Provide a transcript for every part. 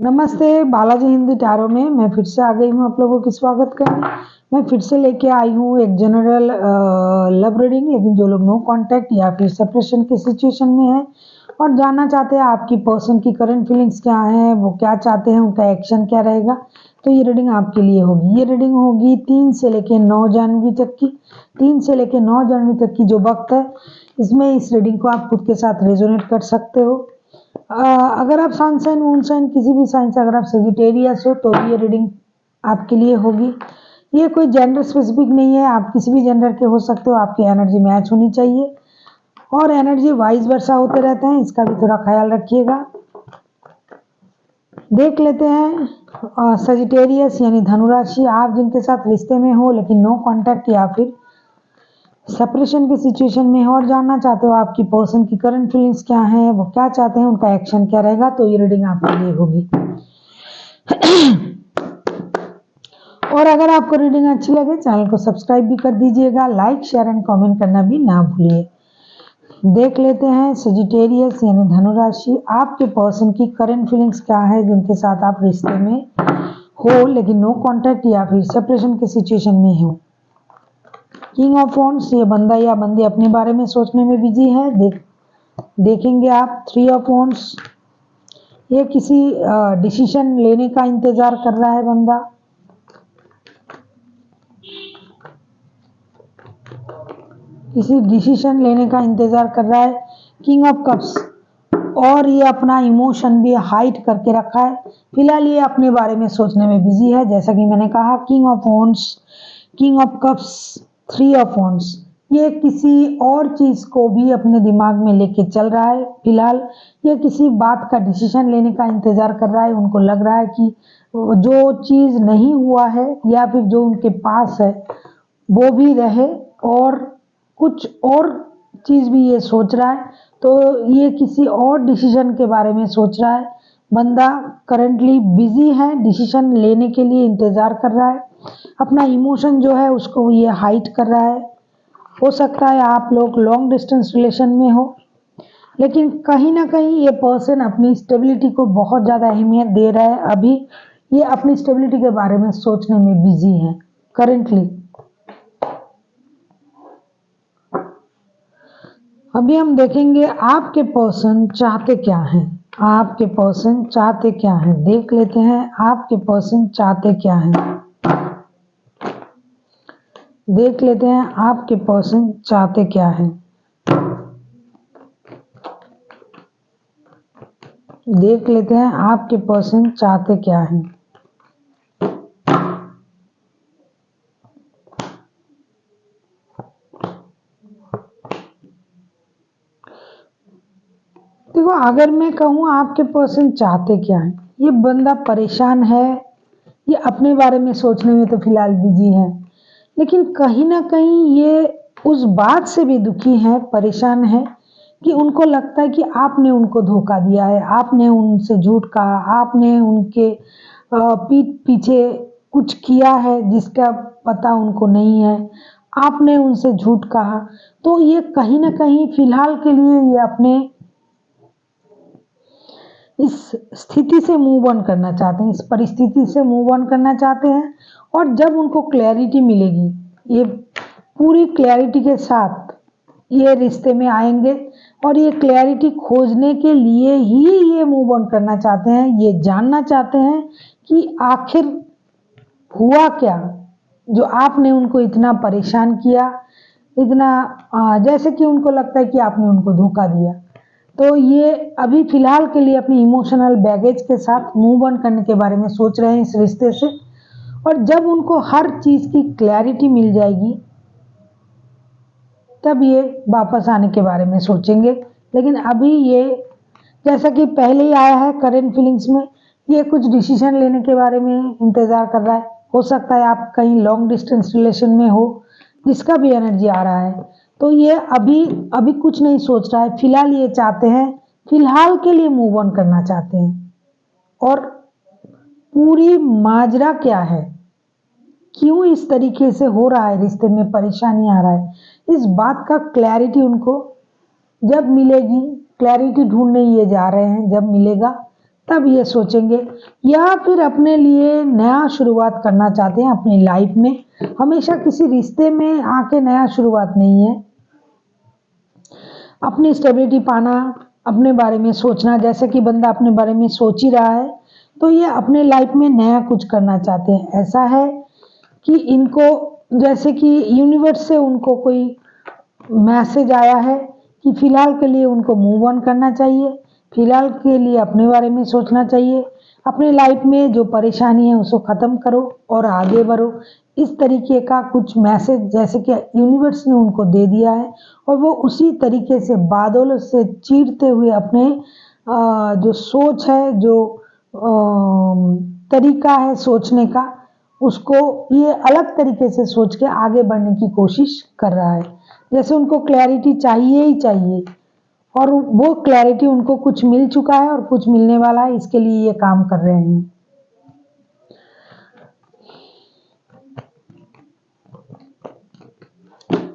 नमस्ते, बालाजी हिंदी टैरो में मैं फिर से आ गई हूँ आप लोगों की स्वागत करने। मैं फिर से लेके आई हूँ एक जनरल लव रीडिंग, लेकिन जो लोग नो कांटेक्ट या फिर सेपरेशन की सिचुएशन में है और जानना चाहते हैं आपकी पर्सन की करंट फीलिंग्स क्या हैं, वो क्या चाहते हैं, उनका एक्शन क्या रहेगा, तो ये रीडिंग आपके लिए होगी। ये रीडिंग होगी 3 से लेके 9 जनवरी तक की। 3 से लेके 9 जनवरी तक की जो वक्त है, इसमें इस रीडिंग को आप खुद के साथ रेजोनेट कर सकते हो। अगर आप सन साइन मून साइन किसी भी साइन से अगर आप सेजिटेरियस हो तो ये रीडिंग आपके लिए होगी। ये कोई जेंडर स्पेसिफिक नहीं है, आप किसी भी जेंडर के हो सकते हो, आपकी एनर्जी मैच होनी चाहिए और एनर्जी वाइस वर्सा होते रहते हैं, इसका भी थोड़ा ख्याल रखिएगा। देख लेते हैं सेजिटेरियस यानी धनु राशि, आप जिनके साथ रिश्ते में हो लेकिन नो कांटेक्ट या फिर सेपरेशन की सिचुएशन में हो और जानना चाहते हो आपकी पर्सन की करंट फीलिंग्स क्या हैं, वो क्या चाहते हैं, उनका एक्शन क्या रहेगा, तो ये रीडिंग आपके लिए होगी। और अगर आपको रीडिंग अच्छी लगे चैनल को सब्सक्राइब भी कर दीजिएगा, लाइक शेयर एंड कमेंट करना भी ना भूलिए। देख लेते हैं सेजिटेरियस यानी धनु राशि, आपके पर्सन की करंट फीलिंग्स क्या है जिनके साथ आप रिश्ते में हो लेकिन नो कांटेक्ट या फिर सेपरेशन की सिचुएशन में हो। किंग ऑफ वॉन्ड्स, ये बंदा या बंदी अपने बारे में सोचने में बिजी है। देखेंगे आप 3 ऑफ वॉन्ड्स, ये किसी डिसीजन लेने का इंतजार कर रहा है बंदा। किसी डिसीजन लेने का इंतजार कर रहा है। किंग ऑफ कप्स, और ये अपना इमोशन भी हाइड करके रखा है। फिलहाल ये अपने बारे में सोचने में बिजी है। जैसा कि मैंने कहा, king of wands, king of cups, 3 of wands, ये किसी और चीज को भी अपने दिमाग में लेके चल रहा है। फिलहाल ये किसी बात का डिसीजन लेने का इंतजार कर रहा है। उनको लग रहा है कि जो चीज नहीं हुआ है या फिर जो उनके पास है वो भी रहे और कुछ और चीज भी ये सोच रहा है। तो ये किसी और डिसीजन के बारे में सोच रहा है। बंदा करंटली बिजी है, डिसीजन लेने के लिए इंतजार कर रहा है। अपना इमोशन जो है उसको ये हाइड कर रहा है। हो सकता है आप लोग लॉन्ग डिस्टेंस रिलेशन में हो, लेकिन कहीं ना कहीं ये पर्सन अपनी स्टेबिलिटी को बहुत ज़्यादा अहमियत दे रहा है। अभी ये अपनी स्टेबिलिटी के बारे में सोचने में बिजी है करेंटली। अभी हम देखेंगे आपके पर्सन चाहते क्या हैं। आपके पर्सन चाहते क्या हैं, देख लेते हैं आपके पर्सन चाहते क्या हैं। देख लेते हैं आपके पर्सन चाहते क्या हैं। देख लेते हैं आपके पर्सन चाहते क्या हैं। देखो, अगर मैं कहूँ आपके पर्सन चाहते क्या हैं, ये बंदा परेशान है। ये अपने बारे में सोचने में तो फिलहाल बिजी है, लेकिन कहीं ना कहीं ये उस बात से भी दुखी है, परेशान है कि उनको लगता है कि आपने उनको धोखा दिया है, आपने उनसे झूठ कहा, आपने उनके पीठ पीछे कुछ किया है जिसका पता उनको नहीं है, आपने उनसे झूठ कहा। तो ये कहीं ना कहीं फिलहाल के लिए ये अपने इस स्थिति से मूव ऑन करना चाहते हैं, इस परिस्थिति से मूव ऑन करना चाहते हैं। और जब उनको क्लैरिटी मिलेगी, ये पूरी क्लैरिटी के साथ ये रिश्ते में आएंगे और ये क्लैरिटी खोजने के लिए ही ये मूव ऑन करना चाहते हैं। ये जानना चाहते हैं कि आखिर हुआ क्या जो आपने उनको इतना परेशान किया, इतना जैसे कि उनको लगता है कि आपने उनको धोखा दिया। तो ये अभी फिलहाल के लिए अपनी इमोशनल बैगेज के साथ मूव ऑन करने के बारे में सोच रहे हैं इस रिश्ते से। और जब उनको हर चीज की क्लैरिटी मिल जाएगी तब ये वापस आने के बारे में सोचेंगे। लेकिन अभी ये जैसा कि पहले ही आया है करंट फीलिंग्स में, ये कुछ डिसीजन लेने के बारे में इंतजार कर रहा है। हो सकता है आप कहीं लॉन्ग डिस्टेंस रिलेशन में हो जिसका भी एनर्जी आ रहा है। तो ये अभी कुछ नहीं सोच रहा है। फिलहाल ये चाहते हैं, फिलहाल के लिए मूव ऑन करना चाहते हैं। और पूरी माजरा क्या है, क्यों इस तरीके से हो रहा है, रिश्ते में परेशानी आ रहा है, इस बात का क्लैरिटी उनको जब मिलेगी, क्लैरिटी ढूंढने ये जा रहे हैं, जब मिलेगा तब ये सोचेंगे, या फिर अपने लिए नया शुरुआत करना चाहते हैं अपनी लाइफ में। हमेशा किसी रिश्ते में आके नया शुरुआत नहीं है, अपनी स्टेबिलिटी पाना, अपने बारे में सोचना। जैसे कि बंदा अपने बारे में सोच ही रहा है तो ये अपने लाइफ में नया कुछ करना चाहते हैं। ऐसा है कि इनको जैसे कि यूनिवर्स से उनको कोई मैसेज आया है कि फिलहाल के लिए उनको मूव ऑन करना चाहिए, फिलहाल के लिए अपने बारे में सोचना चाहिए, अपने लाइफ में जो परेशानी है उसको ख़त्म करो और आगे बढ़ो। इस तरीके का कुछ मैसेज जैसे कि यूनिवर्स ने उनको दे दिया है, और वो उसी तरीके से बादलों से चीरते हुए अपने जो सोच है, जो तरीका है सोचने का, उसको ये अलग तरीके से सोच के आगे बढ़ने की कोशिश कर रहा है। जैसे उनको क्लैरिटी चाहिए ही चाहिए, और वो क्लैरिटी उनको कुछ मिल चुका है और कुछ मिलने वाला है, इसके लिए ये काम कर रहे हैं।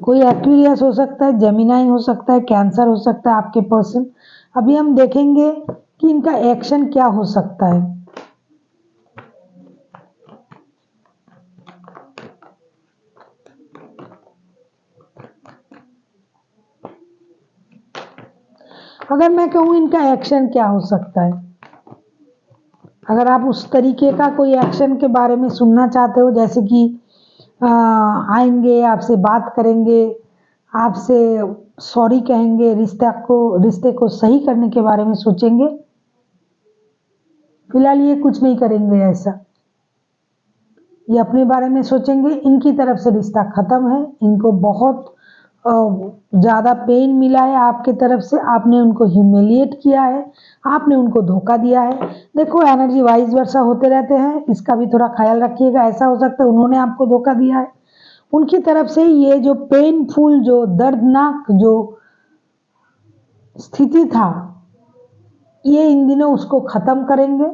कोई एक्वेरियस हो सकता है, जेमिनाई हो सकता है, कैंसर हो सकता है आपके पर्सन। अभी हम देखेंगे कि इनका एक्शन क्या हो सकता है। अगर मैं कहूँ इनका एक्शन क्या हो सकता है, अगर आप उस तरीके का कोई एक्शन के बारे में सुनना चाहते हो, जैसे कि आएंगे, आपसे बात करेंगे, आपसे सॉरी कहेंगे, रिश्ते को सही करने के बारे में सोचेंगे, फिलहाल ये कुछ नहीं करेंगे ऐसा। ये अपने बारे में सोचेंगे, इनकी तरफ से रिश्ता खत्म है, इनको बहुत ज़्यादा पेन मिला है आपके तरफ से, आपने उनको ह्यूमिलिएट किया है, आपने उनको धोखा दिया है। देखो एनर्जी वाइज वर्सा होते रहते हैं, इसका भी थोड़ा ख्याल रखिएगा। ऐसा हो सकता है उन्होंने आपको धोखा दिया है, उनकी तरफ से ये जो पेनफुल, जो दर्दनाक जो स्थिति था, ये इन दिनों उसको ख़त्म करेंगे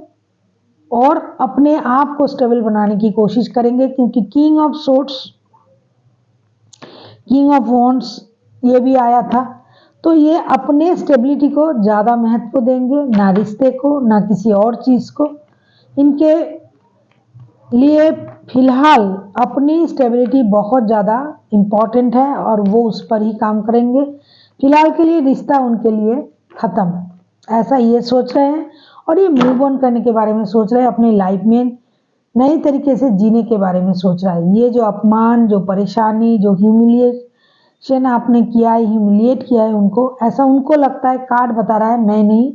और अपने आप को स्टेबल बनाने की कोशिश करेंगे। क्योंकि king of swords, king of wands ये भी आया था, तो ये अपने स्टेबिलिटी को ज़्यादा महत्व देंगे, ना रिश्ते को, ना किसी और चीज़ को। इनके लिए फिलहाल अपनी स्टेबिलिटी बहुत ज़्यादा इम्पॉर्टेंट है और वो उस पर ही काम करेंगे। फिलहाल के लिए रिश्ता उनके लिए ख़त्म, ऐसा ये सोच रहे हैं, और ये मूव ऑन करने के बारे में सोच रहे हैं, अपनी लाइफ में नए तरीके से जीने के बारे में सोच रहा है। ये जो अपमान, जो परेशानी, जो ह्यूमिलिएशन आपने किया है, ह्यूमिलिएट किया है उनको, ऐसा उनको लगता है, कार्ड बता रहा है, मैं नहीं।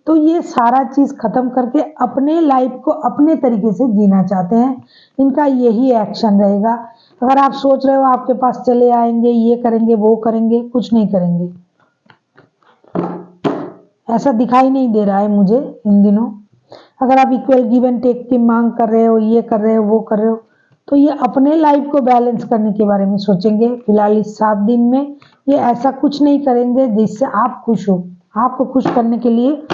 तो ये सारा चीज़ ख़त्म करके अपने लाइफ को अपने तरीके से जीना चाहते हैं, इनका यही एक्शन रहेगा। अगर आप सोच रहे हो आपके पास चले आएंगे, ये करेंगे, वो करेंगे, कुछ नहीं करेंगे, ऐसा दिखाई नहीं दे रहा है मुझे इन दिनों। अगर आप इक्वल गिव एंड टेक की मांग कर रहे हो, ये कर रहे हो, वो कर रहे हो, तो ये अपने लाइफ को बैलेंस करने के बारे में सोचेंगे। फिलहाल इस 7 दिन में ये ऐसा कुछ नहीं करेंगे जिससे आप खुश हो, आपको खुश करने के लिए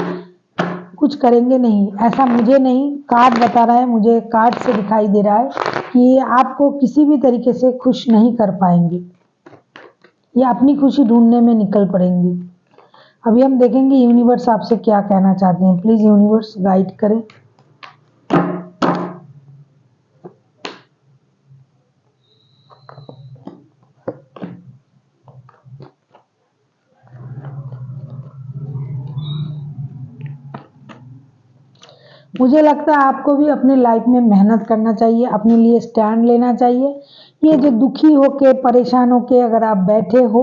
कुछ करेंगे नहीं, ऐसा मुझे नहीं, कार्ड बता रहा है, मुझे कार्ड से दिखाई दे रहा है कि ये आपको किसी भी तरीके से खुश नहीं कर पाएंगे, ये अपनी खुशी ढूंढने में निकल पड़ेंगी। अभी हम देखेंगे यूनिवर्स आपसे क्या कहना चाहते हैं। प्लीज़ यूनिवर्स गाइड करें। मुझे लगता है आपको भी अपने लाइफ में मेहनत करना चाहिए, अपने लिए स्टैंड लेना चाहिए। ये जो दुखी होके, परेशान होके अगर आप बैठे हो,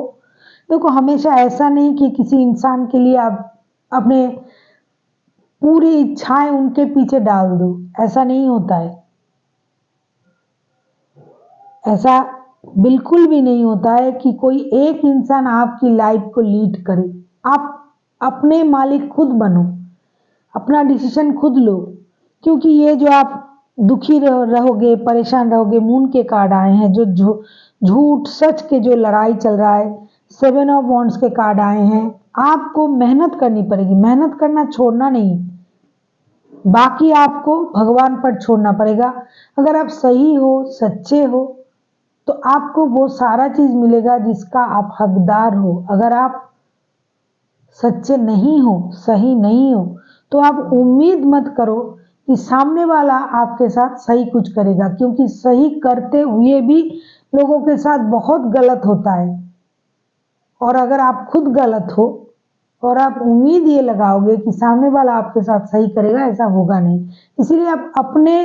देखो हमेशा ऐसा नहीं कि किसी इंसान के लिए आप अपने पूरी इच्छाएं उनके पीछे डाल दो, ऐसा नहीं होता है, ऐसा बिल्कुल भी नहीं होता है कि कोई एक इंसान आपकी लाइफ को लीड करे। आप अपने मालिक खुद बनो, अपना डिसीजन खुद लो। क्योंकि ये जो आप दुखी रहोगे, परेशान रहोगे, मून के कार्ड आए हैं, जो झूठ सच के जो लड़ाई चल रहा है, 7 ऑफ वॉन्ड्स के कार्ड आए हैं। आपको मेहनत करनी पड़ेगी, मेहनत करना छोड़ना नहीं, बाकी आपको भगवान पर छोड़ना पड़ेगा। अगर आप सही हो, सच्चे हो, तो आपको वो सारा चीज मिलेगा जिसका आप हकदार हो। अगर आप सच्चे नहीं हो, सही नहीं हो, तो आप उम्मीद मत करो कि सामने वाला आपके साथ सही कुछ करेगा, क्योंकि सही करते हुए भी लोगों के साथ बहुत गलत होता है। और अगर आप खुद गलत हो और आप उम्मीद ये लगाओगे कि सामने वाला आपके साथ सही करेगा, ऐसा होगा नहीं। इसीलिए आप अपने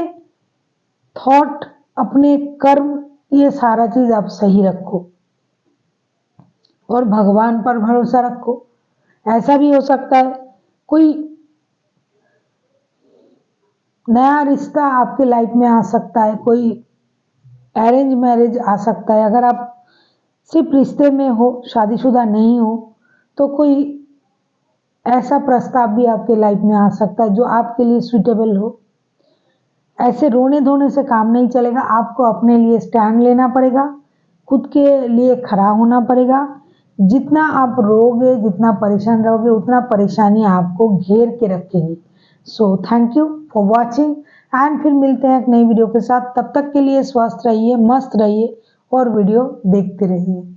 थॉट, अपने कर्म, ये सारा चीज आप सही रखो और भगवान पर भरोसा रखो। ऐसा भी हो सकता है कोई नया रिश्ता आपके लाइफ में आ सकता है, कोई अरेंज मैरिज आ सकता है। अगर आप सिर्फ रिश्ते में हो, शादीशुदा नहीं हो, तो कोई ऐसा प्रस्ताव भी आपके लाइफ में आ सकता है जो आपके लिए सूटेबल हो। ऐसे रोने धोने से काम नहीं चलेगा, आपको अपने लिए स्टैंड लेना पड़ेगा, खुद के लिए खड़ा होना पड़ेगा। जितना आप रोगे, जितना परेशान रहोगे, उतना परेशानी आपको घेर के रखेगी। So thank you for watching and फिर मिलते हैं एक नई वीडियो के साथ। तब तक के लिए स्वस्थ रहिए, मस्त रहिए और वीडियो देखते रहिए।